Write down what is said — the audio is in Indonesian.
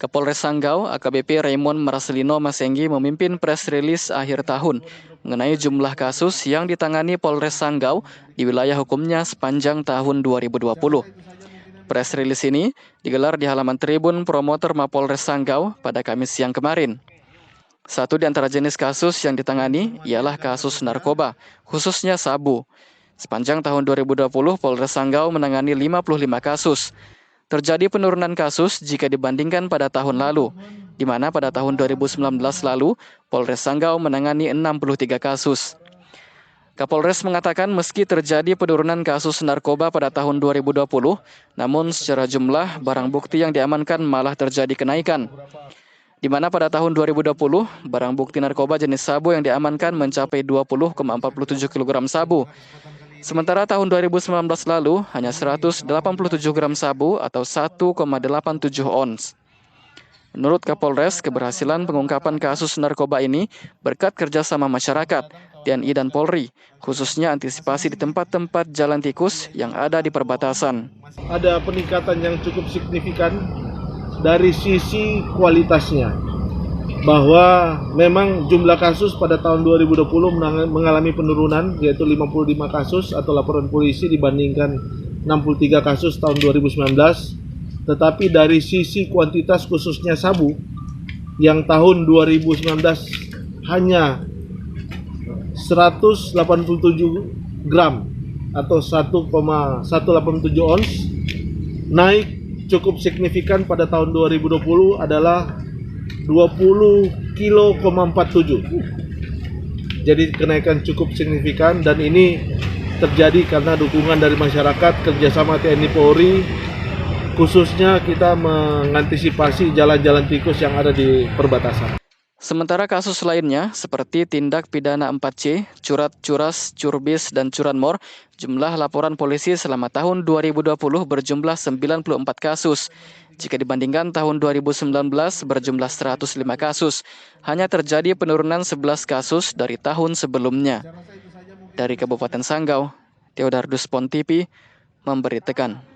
Kapolres Sanggau, AKBP Raymond Marcelino Masenggi memimpin press release akhir tahun mengenai jumlah kasus yang ditangani Polres Sanggau di wilayah hukumnya sepanjang tahun 2020. Press release ini digelar di halaman tribun promotor Mapolres Sanggau pada Kamis siang kemarin. Satu di antara jenis kasus yang ditangani ialah kasus narkoba, khususnya sabu. Sepanjang tahun 2020, Polres Sanggau menangani 55 kasus. Terjadi penurunan kasus jika dibandingkan pada tahun lalu, di mana pada tahun 2019 lalu, Polres Sanggau menangani 63 kasus. Kapolres mengatakan meski terjadi penurunan kasus narkoba pada tahun 2020, namun secara jumlah barang bukti yang diamankan malah terjadi kenaikan. Di mana pada tahun 2020, barang bukti narkoba jenis sabu yang diamankan mencapai 20,47 kg sabu. Sementara tahun 2019 lalu hanya 187 gram sabu atau 1,87 ons. Menurut Kapolres, keberhasilan pengungkapan kasus narkoba ini berkat kerjasama masyarakat, TNI dan Polri, khususnya antisipasi di tempat-tempat jalan tikus yang ada di perbatasan. Ada peningkatan yang cukup signifikan dari sisi kualitasnya, bahwa memang jumlah kasus pada tahun 2020 mengalami penurunan, yaitu 55 kasus atau laporan polisi dibandingkan 63 kasus tahun 2019. Tetapi dari sisi kuantitas khususnya sabu, yang tahun 2019 hanya 187 gram atau 1,187 ons, naik cukup signifikan pada tahun 2020 adalah 20,47 kg. Jadi kenaikan cukup signifikan, dan ini terjadi karena dukungan dari masyarakat, kerjasama TNI Polri, khususnya kita mengantisipasi jalan-jalan tikus yang ada di perbatasan. Sementara kasus lainnya seperti tindak pidana 4C, curat curas, curbis, dan curanmor, jumlah laporan polisi selama tahun 2020 berjumlah 94 kasus. Jika dibandingkan tahun 2019 berjumlah 105 kasus, hanya terjadi penurunan 11 kasus dari tahun sebelumnya. Dari Kabupaten Sanggau, Theodardus Pontipi memberitakan.